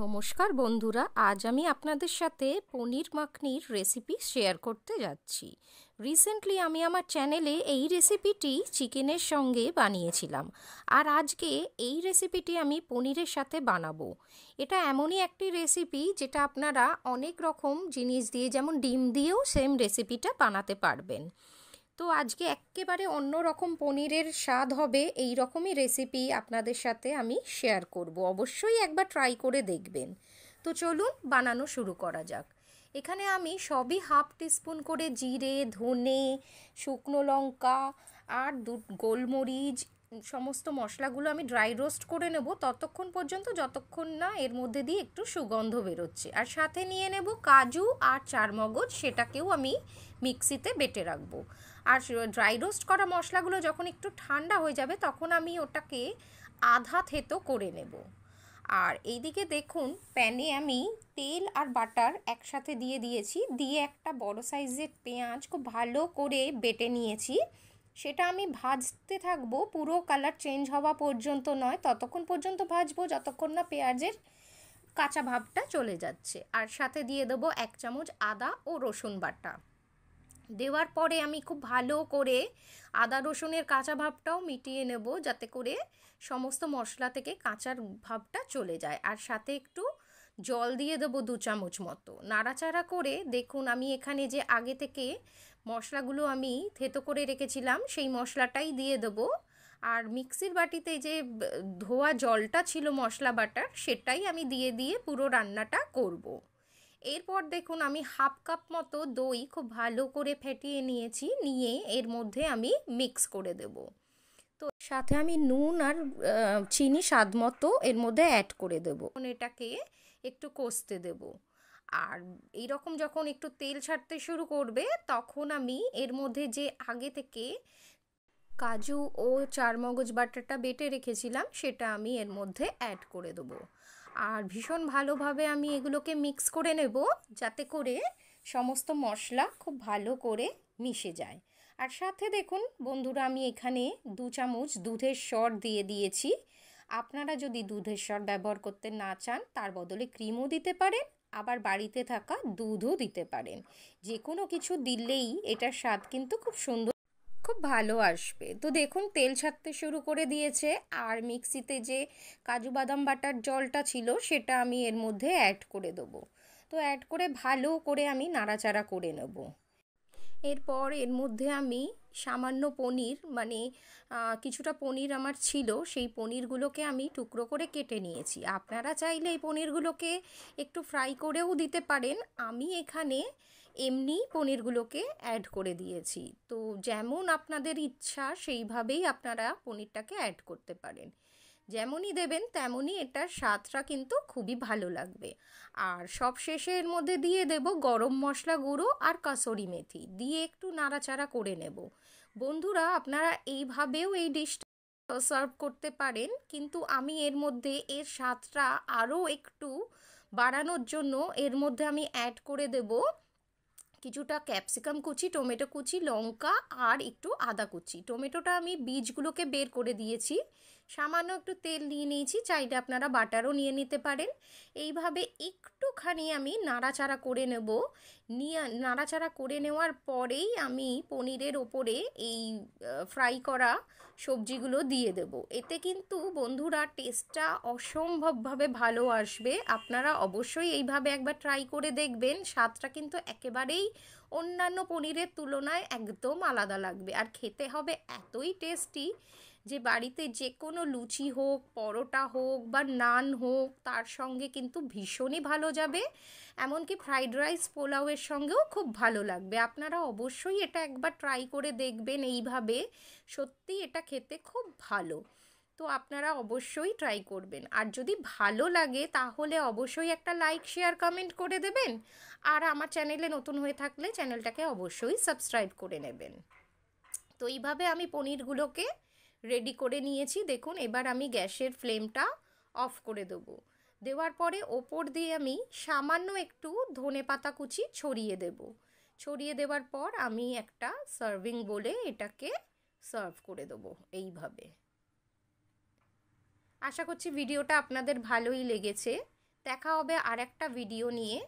নমস্কার বন্ধুরা, আজ আমি আপনাদের সাথে পনির মাখনির রেসিপি শেয়ার করতে যাচ্ছি। রিসেন্টলি আমি আমার চ্যানেলে এই রেসিপিটি চিকেনের সঙ্গে বানিয়েছিলাম, আর আজকে এই রেসিপিটি আমি পনিরের সাথে বানাবো। এটা এমনই একটি রেসিপি যেটা আপনারা অনেক রকম জিনিস দিয়ে, যেমন ডিম দিয়েও সেম রেসিপিটা বানাতে পারবেন। তো আজকে একেবারে অন্য রকম পনিরের স্বাদ হবে এই রকমই রেসিপি আপনাদের সাথে আমি শেয়ার করব। অবশ্যই একবার ট্রাই করে দেখবেন। তো চলুন বানানো শুরু করা যাক। এখানে আমি সবই হাফ টিস্পুন করে জিরে, ধনে, শুকনো লঙ্কা আর গোলমরিচ, সমস্ত মশলাগুলো আমি ড্রাই রোস্ট করে নেব ততক্ষণ পর্যন্ত যতক্ষণ না এর মধ্যে দিয়ে একটু সুগন্ধ বেরোচ্ছে। আর সাথে নিয়ে নেব কাজু আর চারমগজ, সেটাকেও আমি মিক্সিতে বেটে রাখবো। আর ড্রাই রোস্ট করা মশলাগুলো যখন একটু ঠান্ডা হয়ে যাবে তখন আমি ওটাকে আধা থেতো করে নেব। আর এইদিকে দেখুন, প্যানে আমি তেল আর বাটার একসাথে দিয়ে দিয়েছি, দিয়ে একটা বড় সাইজের পেঁয়াজ খুব ভালো করে বেটে নিয়েছি। সেটা আমি ভাজতে থাকবো, পুরো কালার চেঞ্জ হওয়া পর্যন্ত নয়, ততক্ষণ পর্যন্ত ভাজবো যতক্ষণ না পেঁয়াজের কাঁচা ভাবটা চলে যাচ্ছে। আর সাথে দিয়ে দেবো 1 চামচ আদা ও রসুন বাটা। দেওয়ার পরে আমি খুব ভালো করে আদা রসুনের কাঁচা ভাবটাও মিটিয়ে নেব, যাতে করে সমস্ত মশলা থেকে কাঁচার ভাবটা চলে যায়। আর সাথে একটু জল দিয়ে দেবো 2 চামচ মতো। নাড়াচাড়া করে দেখুন, আমি এখানে যে আগে থেকে মশলাগুলো আমি থেতো করে রেখেছিলাম সেই মশলাটাই দিয়ে দেবো। আর মিক্সির বাটিতে যে ধোয়া জলটা ছিল মশলা বাটার, সেটাই আমি দিয়ে দিয়ে পুরো রান্নাটা করব। এরপর দেখুন, আমি হাফ কাপ মতো দই খুব ভালো করে ফেটিয়ে নিয়েছি, নিয়ে এর মধ্যে আমি মিক্স করে দেব। তো সাথে আমি নুন আর চিনি স্বাদ মতো এর মধ্যে অ্যাড করে দেবো। এটাকে একটু কষতে দেব। আর এইরকম যখন একটু তেল ছাড়তে শুরু করবে তখন আমি এর মধ্যে যে আগে থেকে কাজু ও চারমগজ বাটাটা বেটে রেখেছিলাম সেটা আমি এর মধ্যে অ্যাড করে দেবো। আর ভীষণ ভালোভাবে আমি এগুলোকে মিক্স করে নেব, যাতে করে সমস্ত মশলা খুব ভালো করে মিশে যায়। আর সাথে দেখুন বন্ধুরা, আমি এখানে 2 চামচ দুধের সর দিয়ে দিয়েছি। আপনারা যদি দুধের সর ব্যবহার করতে না চান, তার বদলে ক্রিমও দিতে পারেন, আবার বাড়িতে থাকা দুধও দিতে পারেন। যে কোনো কিছু দিলেই এটার স্বাদ কিন্তু খুব সুন্দর, খুব ভালো আসবে। তো দেখুন, তেল ছাড়তে শুরু করে দিয়েছে। আর মিক্সিতে যে কাজু বাদাম বাটার জলটা ছিল সেটা আমি এর মধ্যে অ্যাড করে দেবো। তো অ্যাড করে ভালো করে আমি নাড়াচাড়া করে নেব। এরপর এর মধ্যে আমি সামান্য পনির, মানে কিছুটা পনির আমার ছিল, সেই পনিরগুলোকে আমি টুকরো করে কেটে নিয়েছি। আপনারা চাইলে এই পনিরগুলোকে একটু ফ্রাই করেও দিতে পারেন। আমি এখানে এমনি পনিরগুলোকে অ্যাড করে দিয়েছি। তো যেমন আপনাদের ইচ্ছা সেইভাবেই আপনারা পনিরটাকে অ্যাড করতে পারেন। যেমনই দেবেন তেমনই এটার স্বাদটা কিন্তু খুবই ভালো লাগবে। আর সব শেষে এর মধ্যে দিয়ে দেব গরম মশলা গুঁড়ো আর কাসুরি মেথি, দিয়ে একটু নাড়াচাড়া করে নেব। বন্ধুরা, আপনারা এইভাবেও এই ডিশটা সার্ভ করতে পারেন, কিন্তু আমি এর মধ্যে এর স্বাদটা আরও একটু বাড়ানোর জন্য এর মধ্যে আমি অ্যাড করে দেব কিছুটা ক্যাপসিকাম কুচি, টমেটো কুচি, লঙ্কা আর একটু আদা কুচি। টমেটোটা আমি বীজগুলোকে বের করে দিয়েছি। সামান্য একটু তেল নিয়ে নিয়েছি, চাইলে আপনারা বাটারও নিয়ে নিতে পারেন। এইভাবে একটুখানি আমি নাড়াচাড়া করে নেব। নাড়াচাড়া করে নেওয়ার পরেই আমি পনিরের ওপরে এই ফ্রাই করা সবজিগুলো দিয়ে দেব। এতে কিন্তু বন্ধুরা টেস্টটা অসম্ভবভাবে ভালো আসবে। আপনারা অবশ্যই এইভাবে একবার ট্রাই করে দেখবেন। স্বাদটা কিন্তু একেবারেই অন্যান্য পনিরের তুলনায় একদম আলাদা লাগবে, আর খেতে হবে এতই টেস্টি যে বাড়িতে যে কোনো লুচি হোক, পরোটা হোক বা নান হোক, তার সঙ্গে কিন্তু ভীষণই ভালো যাবে। এমনকি ফ্রাইড রাইস, পোলাওয়ের সঙ্গেও খুব ভালো লাগবে। আপনারা অবশ্যই এটা একবার ট্রাই করে দেখবেন এইভাবে, সত্যি এটা খেতে খুব ভালো। তো আপনারা অবশ্যই ট্রাই করবেন। আর যদি ভালো লাগে তাহলে অবশ্যই একটা লাইক, শেয়ার, কমেন্ট করে দেবেন। আর আমার চ্যানেলে নতুন হয়ে থাকলে চ্যানেলটাকে অবশ্যই সাবস্ক্রাইব করে নেবেন। তো এইভাবে আমি পনিরগুলোকে রেডি করে নিয়েছি। দেখুন, এবার আমি গ্যাসের ফ্লেমটা অফ করে দেবো। দেওয়ার পরে ওপর দিয়ে আমি সামান্য একটু ধনেপাতা কুচি ছড়িয়ে দেব। ছড়িয়ে দেওয়ার পর আমি একটা সার্ভিং বলে এটাকে সার্ভ করে দেবো এইভাবে। আশা করছি ভিডিওটা আপনাদের ভালোই লেগেছে। দেখা হবে আর একটা ভিডিও নিয়ে।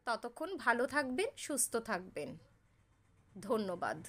ততক্ষণ ভালো থাকবেন, সুস্থ থাকবেন। ধন্যবাদ।